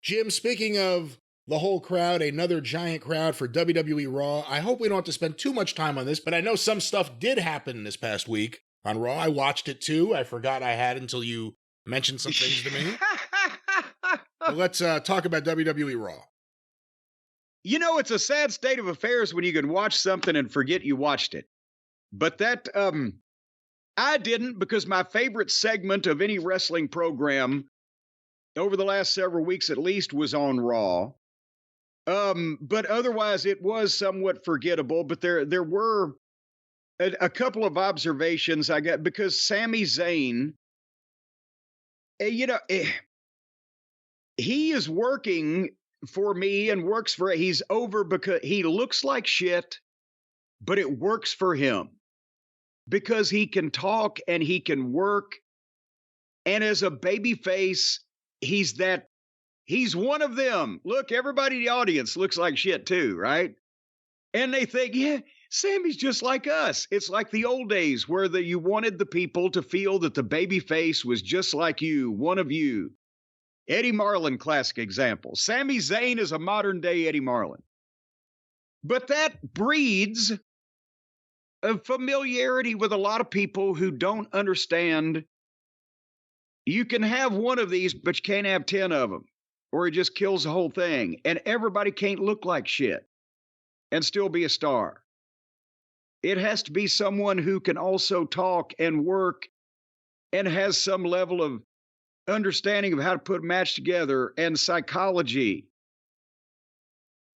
Jim, speaking of the whole crowd, another giant crowd for WWE Raw. I hope we don't have to spend too much time on this, but I know some stuff did happen this past week on Raw. I watched it too. I forgot I had until you mentioned some things to me. But let's talk about WWE Raw. You know, it's a sad state of affairs when you can watch something and forget you watched it. But that, I didn't, because my favorite segment of any wrestling program over the last several weeks at least was on Raw. But otherwise it was somewhat forgettable, but there were a couple of observations I got, because Sami Zayn, he is working for me and works for, he's over because he looks like shit, but it works for him because he can talk and he can work. And as a babyface, he's one of them. Look, everybody in the audience looks like shit too, right? And they think, yeah, Sammy's just like us. It's like the old days where you wanted the people to feel that the babyface was just like you, one of you. Eddie Marlin, classic example. Sami Zayn is a modern day Eddie Marlin. But that breeds a familiarity with a lot of people who don't understand. You can have one of these, but you can't have 10 of them, or it just kills the whole thing. And everybody can't look like shit and still be a star. It has to be someone who can also talk and work and has some level of understanding of how to put a match together and psychology.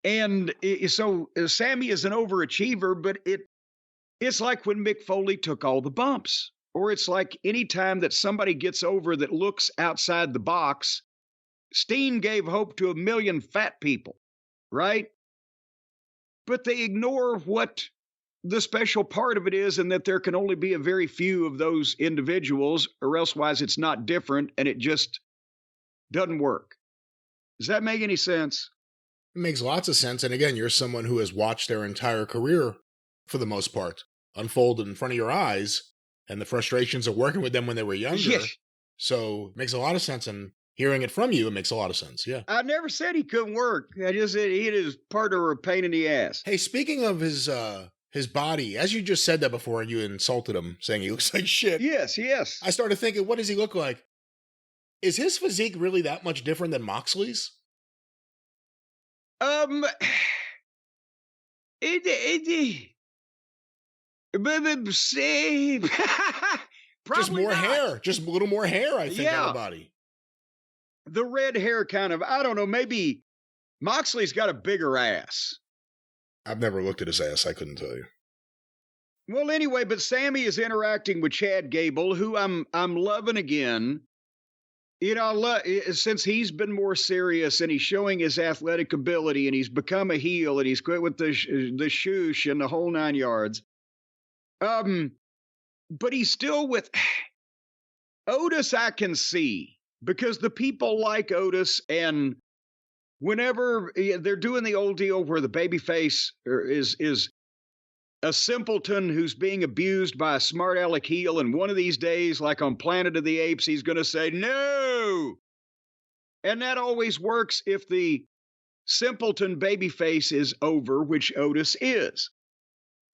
And so Sammy is an overachiever, but it's like when Mick Foley took all the bumps, or it's like any time that somebody gets over that looks outside the box. Steen gave hope to 1 million fat people, right? But they ignore what the special part of it is, and that there can only be a very few of those individuals, or elsewise it's not different and it just doesn't work. Does that make any sense? It makes lots of sense. And again, you're someone who has watched their entire career, for the most part, unfold in front of your eyes, and the frustrations of working with them when they were younger. Yeah. So it makes a lot of sense. And hearing it from you, it makes a lot of sense. Yeah. I never said he couldn't work. I just said he and his partner were a pain in the ass. Hey, speaking of his body, as you just said that before, and you insulted him, saying he looks like shit. Yes. I started thinking, what does he look like? Is his physique really that much different than Moxley's? Probably Just more not. hair, just a little more hair, I think, on the body. The red hair kind of, I don't know, maybe Moxley's got a bigger ass. I've never looked at his ass, I couldn't tell you. Well, anyway, but Sammy is interacting with Chad Gable, who I'm loving again. You know, since he's been more serious and he's showing his athletic ability and he's become a heel and he's quit with the shoosh and the whole 9 yards. But he's still with Otis. I can see, because the people like Otis, and whenever they're doing the old deal where the babyface is a simpleton who's being abused by a smart aleck heel, and one of these days, like on Planet of the Apes, he's going to say no. And that always works if the simpleton babyface is over, which Otis is.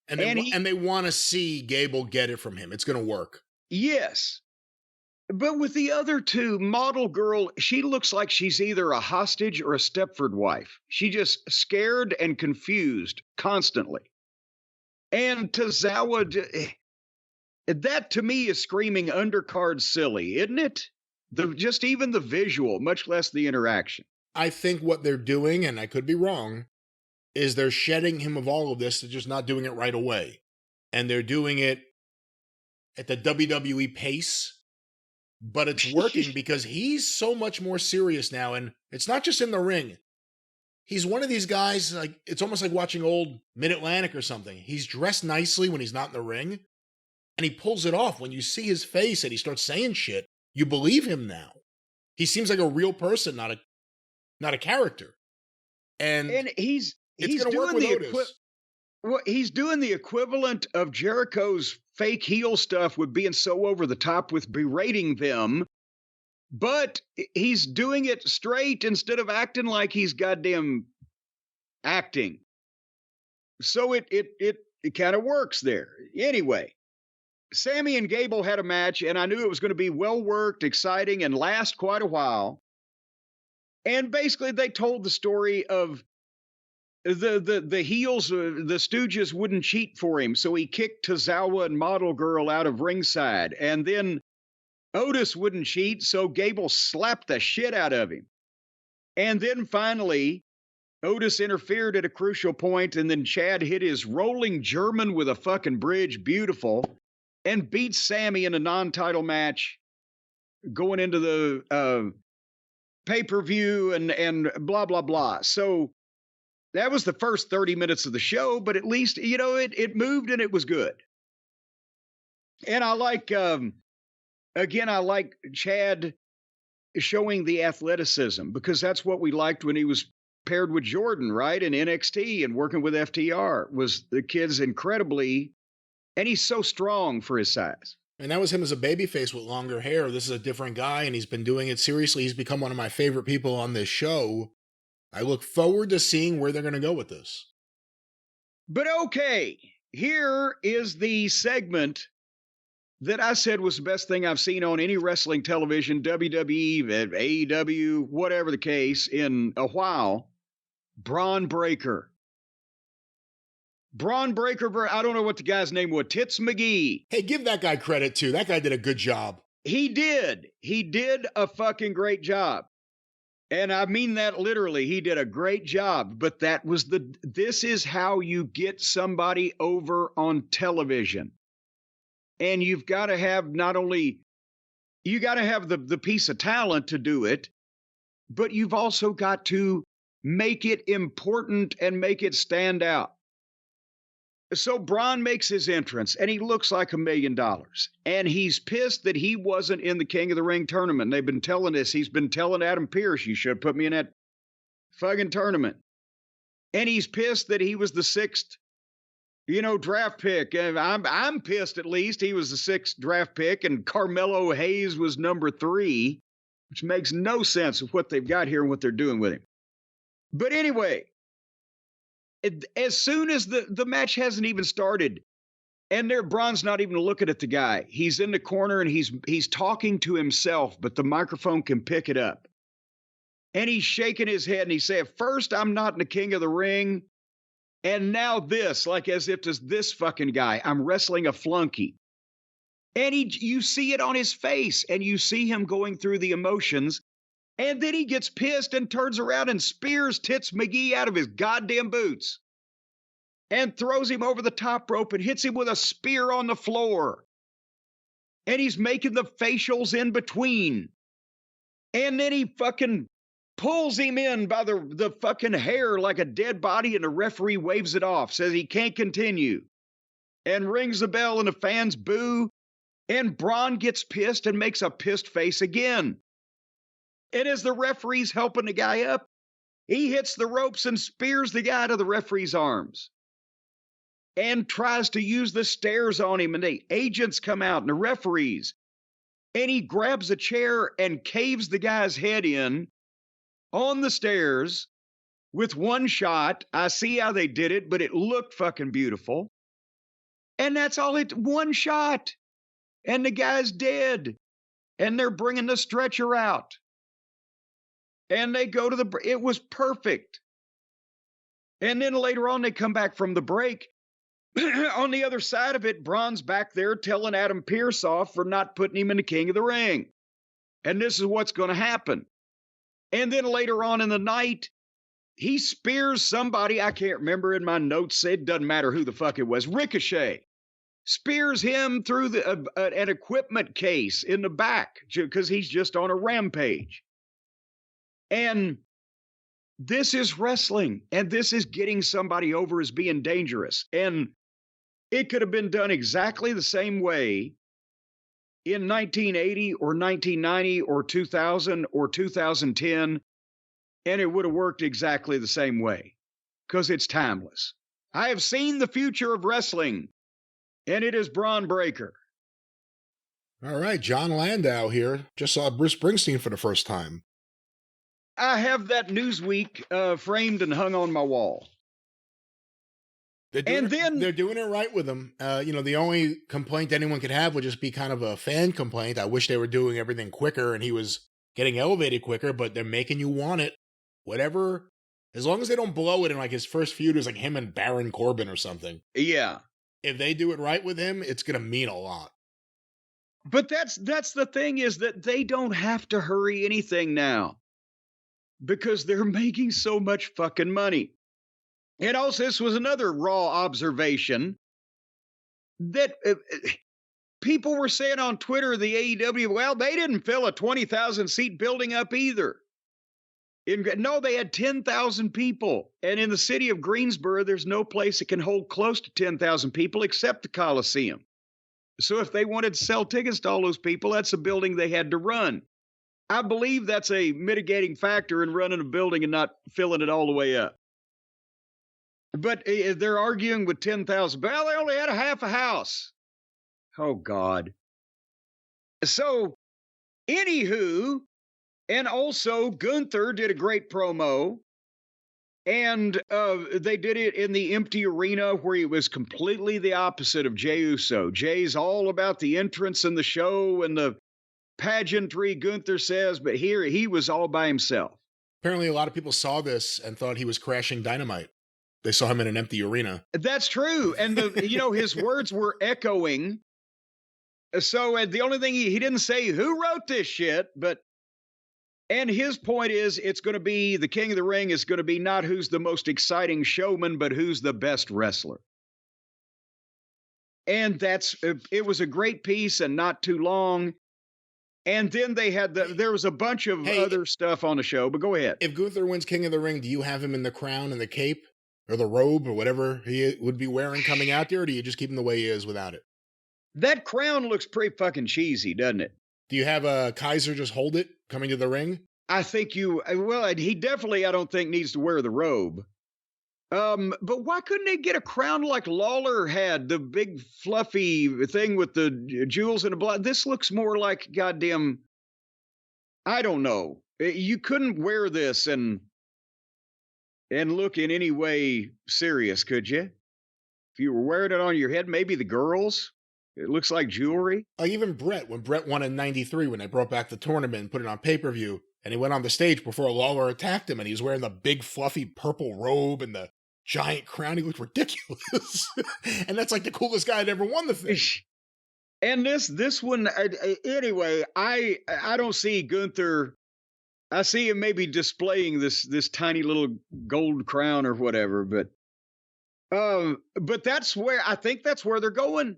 And they want to see Gable get it from him. It's going to work. Yes. But with the other two, Model Girl, she looks like she's either a hostage or a Stepford wife. She just scared and confused constantly. And Tozawa, that to me is screaming undercard silly, isn't it? Just even the visual, much less the interaction. I think what they're doing, and I could be wrong, is they're shedding him of all of this. They're just not doing it right away. And they're doing it at the WWE pace, but it's working because he's so much more serious now. And it's not just in the ring. He's one of these guys, like, it's almost like watching old Mid-Atlantic or something. He's dressed nicely when he's not in the ring, and he pulls it off. When you see his face and he starts saying shit, you believe him now. He seems like a real person, not a character. And he's doing he's doing the equivalent of Jericho's fake heel stuff with being so over the top with berating them. but he's doing it straight instead of acting like he's goddamn acting. So it kind of works there. Anyway, Sammy and Gable had a match, and I knew it was going to be well worked, exciting, and last quite a while. And basically, they told the story of the heels, the Stooges wouldn't cheat for him, so he kicked Tozawa and Model Girl out of ringside. And then Otis wouldn't cheat, so Gable slapped the shit out of him. And then finally, Otis interfered at a crucial point, and then Chad hit his rolling German with a fucking bridge, beautiful, and beat Sammy in a non-title match going into the pay-per-view and blah, blah, blah. So that was the first 30 minutes of the show, but at least, you know, it moved and it was good. And I like, again, I like Chad showing the athleticism, because that's what we liked when he was paired with Jordan, right? In NXT and working with FTR. Was the kid's incredibly, and he's so strong for his size. And that was him as a babyface with longer hair. This is a different guy, and he's been doing it seriously. He's become one of my favorite people on this show. I look forward to seeing where they're going to go with this. But okay, here is the segment that I said was the best thing I've seen on any wrestling television, WWE, AEW, whatever the case, in a while. Braun Breaker. Braun Breaker, I don't know what the guy's name was, Tits McGee. Hey, give that guy credit, too. That guy did a good job. He did. He did a fucking great job. And I mean that literally. He did a great job. But this is how you get somebody over on television. And you've got to have you got to have the piece of talent to do it, but you've also got to make it important and make it stand out. So Braun makes his entrance, and he looks like $1 million. And he's pissed that he wasn't in the King of the Ring tournament. They've been telling us, he's been telling Adam Pearce, you should have put me in that fucking tournament. And he's pissed that he was the 6th, draft pick. And I'm pissed, at least. He was the 6th draft pick, and Carmelo Hayes was number 3, which makes no sense of what they've got here and what they're doing with him. But anyway, as soon as the match hasn't even started, and Braun's not even looking at the guy. He's in the corner, and he's talking to himself, but the microphone can pick it up. And he's shaking his head, and he said, first, I'm not in the King of the Ring. And now this, like as if it's this fucking guy. I'm wrestling a flunky. And you see it on his face, and you see him going through the emotions. And then he gets pissed and turns around and spears Tits McGee out of his goddamn boots. And throws him over the top rope and hits him with a spear on the floor. And he's making the facials in between. And then he fucking pulls him in by the fucking hair like a dead body, and the referee waves it off, says he can't continue, and rings the bell, and the fans boo, and Braun gets pissed and makes a pissed face again. And as the referee's helping the guy up, he hits the ropes and spears the guy to the referee's arms and tries to use the stairs on him, and the agents come out and the referees, and he grabs a chair and caves the guy's head in on the stairs with one shot. I see how they did it, but it looked fucking beautiful. And that's all one shot. And the guy's dead. And they're bringing the stretcher out. And they go to it was perfect. And then later on, they come back from the break. On the other side of it, Braun's back there telling Adam Pearce off for not putting him in the King of the Ring. And this is what's going to happen. And then later on in the night, he spears somebody, I can't remember, in my notes, it doesn't matter who the fuck it was, Ricochet. Spears him through an equipment case in the back because he's just on a rampage. And this is wrestling, and this is getting somebody over as being dangerous. And it could have been done exactly the same way in 1980 or 1990 or 2000 or 2010, and it would have worked exactly the same way because it's timeless. I have seen the future of wrestling, and it is Braun Breaker. All right, John Landau here. Just saw Bruce Springsteen for the first time. I have that Newsweek framed and hung on my wall. They're doing it right with him. The only complaint anyone could have would just be kind of a fan complaint. I wish they were doing everything quicker and he was getting elevated quicker, but they're making you want it. Whatever. As long as they don't blow it and like his first feud is like him and Baron Corbin or something. Yeah. If they do it right with him, it's going to mean a lot. But that's the thing, is that they don't have to hurry anything now because they're making so much fucking money. And also, this was another Raw observation that people were saying on Twitter, the AEW, well, they didn't fill a 20,000 seat building up either. No, they had 10,000 people. And in the city of Greensboro, there's no place that can hold close to 10,000 people except the Coliseum. So if they wanted to sell tickets to all those people, that's a building they had to run. I believe that's a mitigating factor in running a building and not filling it all the way up. But they're arguing with 10,000. Well, they only had a half a house. Oh, God. So, anywho, and also Gunther did a great promo. And they did it in the empty arena where he was completely the opposite of Jey Uso. Jey's all about the entrance and the show and the pageantry, Gunther says, but here he was all by himself. Apparently, a lot of people saw this and thought he was crashing Dynamite. They saw him in an empty arena. That's true. And, his words were echoing. So the only thing he didn't say, who wrote this shit, but... And his point is, it's going to be, the King of the Ring is going to be not who's the most exciting showman, but who's the best wrestler. And it was a great piece and not too long. And then they had there was a bunch of other stuff on the show, but go ahead. If Gunther wins King of the Ring, do you have him in the crown and the cape or the robe or whatever he would be wearing coming out there, or do you just keep him the way he is without it? That crown looks pretty fucking cheesy, doesn't it? Do you have Kaiser just hold it coming to the ring? I think he definitely, I don't think, needs to wear the robe. But why couldn't they get a crown like Lawler had, the big fluffy thing with the jewels and the blood? This looks more like goddamn, I don't know. You couldn't wear this and look in any way serious, could you? If you were wearing it on your head, maybe the girls. It looks like jewelry. Like even Brett, when Brett won in '93, when they brought back the tournament and put it on pay-per-view, and he went on the stage before Lawler attacked him, and he was wearing the big fluffy purple robe and the giant crown. He looked ridiculous. And that's like the coolest guy that ever won the thing. And this one, anyway, I don't see Gunther. I see him maybe displaying this tiny little gold crown or whatever, but that's where they're going.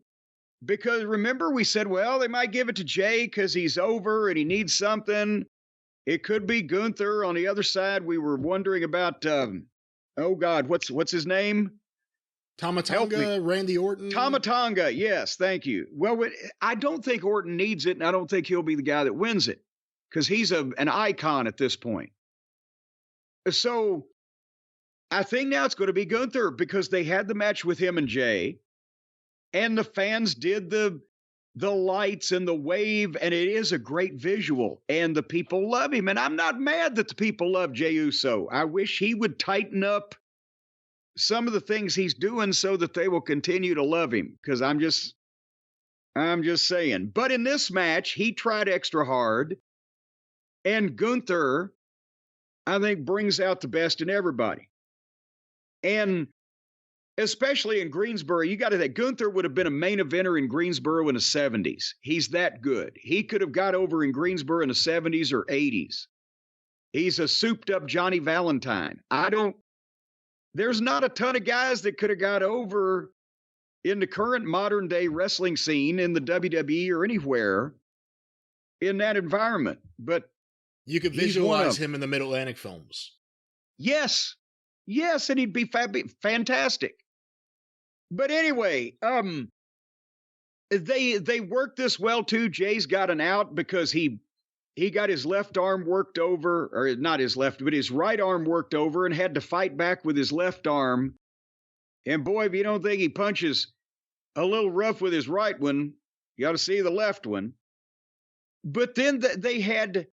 Because remember, we said, well, they might give it to Jey because he's over and he needs something. It could be Gunther. On the other side, we were wondering about, oh God, what's his name? Tama Tonga, Randy Orton. Tama Tonga, yes, thank you. Well, I don't think Orton needs it, and I don't think he'll be the guy that wins it because he's an icon at this point. So I think now it's going to be Gunther because they had the match with him and Jey. And the fans did the lights and the wave, and it is a great visual, and the people love him. And I'm not mad that the people love Jey Uso. I wish he would tighten up some of the things he's doing so that they will continue to love him, because I'm just saying. But in this match, he tried extra hard, and Gunther, I think, brings out the best in everybody. And especially in Greensboro, you got to think Gunther would have been a main eventer in Greensboro in the 70s. He's that good. He could have got over in Greensboro in the 70s or 80s. He's a souped up Johnny Valentine. There's not a ton of guys that could have got over in the current modern day wrestling scene in the WWE or anywhere in that environment. But you could visualize him in the Mid-Atlantic films. Yes. Yes, and he'd be fantastic. But anyway, they worked this well too. Jey's got an out because he got his left arm worked over, or not his left, but his right arm worked over, and had to fight back with his left arm. And boy, if you don't think he punches a little rough with his right one, you ought to see the left one. But then they had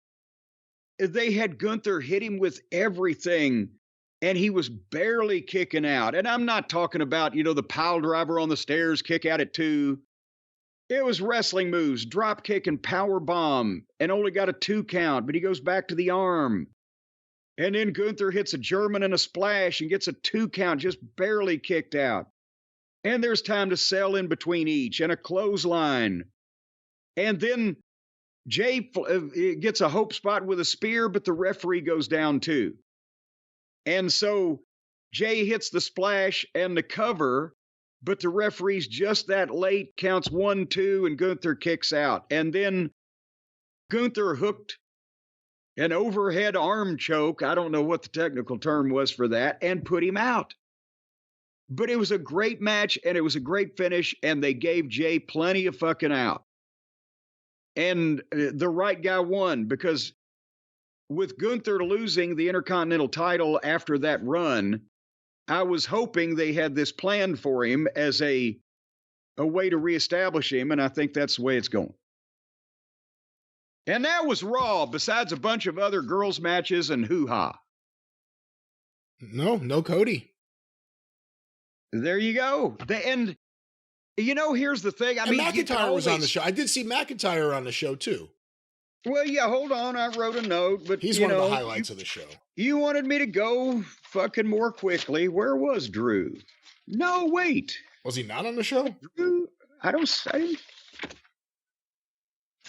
Gunther hit him with everything, and he was barely kicking out. And I'm not talking about, the pile driver on the stairs, kick out at 2. It was wrestling moves, drop kick and power bomb, and only got a 2 count, but he goes back to the arm. And then Gunther hits a German and a splash and gets a 2 count, just barely kicked out. And there's time to sell in between each, and a clothesline. And then Jey gets a hope spot with a spear, but the referee goes down too. And so Jey hits the splash and the cover, but the referee's just that late, counts 1, 2, and Gunther kicks out. And then Gunther hooked an overhead arm choke, I don't know what the technical term was for that, and put him out. But it was a great match, and it was a great finish, and they gave Jey plenty of fucking out. And the right guy won, because with Gunther losing the Intercontinental title after that run, I was hoping they had this planned for him as a way to reestablish him, and I think that's the way it's going. And that was Raw, besides a bunch of other girls' matches and hoo-ha. No Cody. There you go. And, here's the thing. I mean, McIntyre was on the show. I did see McIntyre on the show, too. Well, yeah, hold on. I wrote a note, but he's one of the highlights of the show. You wanted me to go fucking more quickly. Where was Drew? No, wait. Was he not on the show? Drew?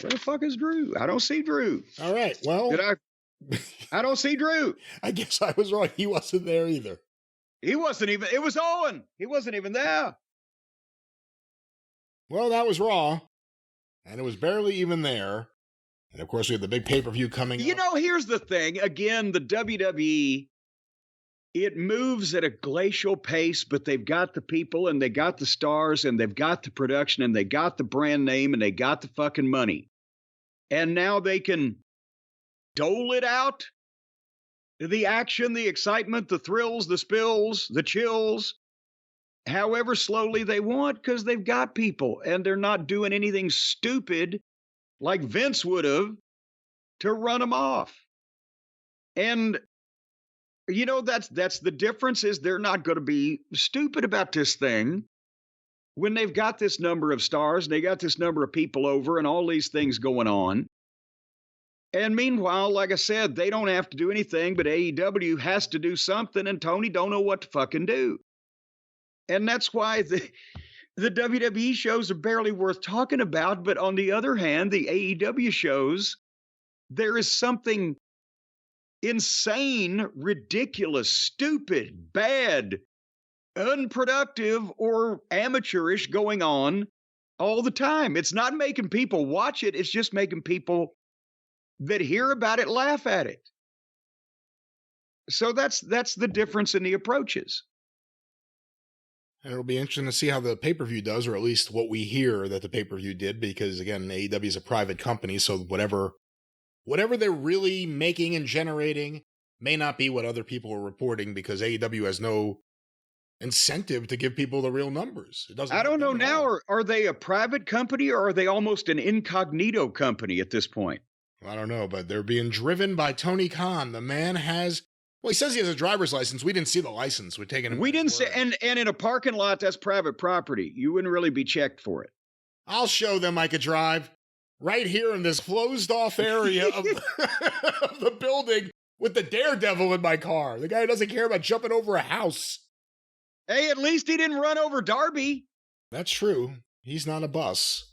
Where the fuck is Drew? I don't see Drew. All right. Well, I don't see Drew. I guess I was wrong. He wasn't there either. He wasn't even. It was Owen. He wasn't even there. Well, that was Raw, and it was barely even there. And of course, we have the big pay-per-view coming up. Here's the thing. Again, the WWE, it moves at a glacial pace, but they've got the people, and they got the stars, and they've got the production, and they got the brand name, and they got the fucking money. And now they can dole it out. The action, the excitement, the thrills, the spills, the chills, however slowly they want, because they've got people, and they're not doing anything stupid like Vince would have to run them off. And, that's the difference, is they're not going to be stupid about this thing when they've got this number of stars, and they got this number of people over, and all these things going on. And meanwhile, like I said, they don't have to do anything, but AEW has to do something, and Tony don't know what to fucking do. And that's why the WWE shows are barely worth talking about. But on the other hand, the AEW shows, there is something insane, ridiculous, stupid, bad, unproductive, or amateurish going on all the time. It's not making people watch it. It's just making people that hear about it laugh at it. So that's the difference in the approaches. And it'll be interesting to see how the pay-per-view does, or at least what we hear that the pay-per-view did, because again, AEW is a private company, so whatever they're really making and generating may not be what other people are reporting, because AEW has no incentive to give people the real numbers. I don't know now, are they a private company, or are they almost an incognito company at this point? I don't know, but they're being driven by Tony Khan. The man has, well, he says he has a driver's license. We didn't see the license. We're taking him. We didn't see, and in a parking lot, that's private property. You wouldn't really be checked for it. I'll show them I could drive right here in this closed off area of the building with the Daredevil in my car. The guy who doesn't care about jumping over a house. Hey, at least he didn't run over Darby. That's true. He's not a bus.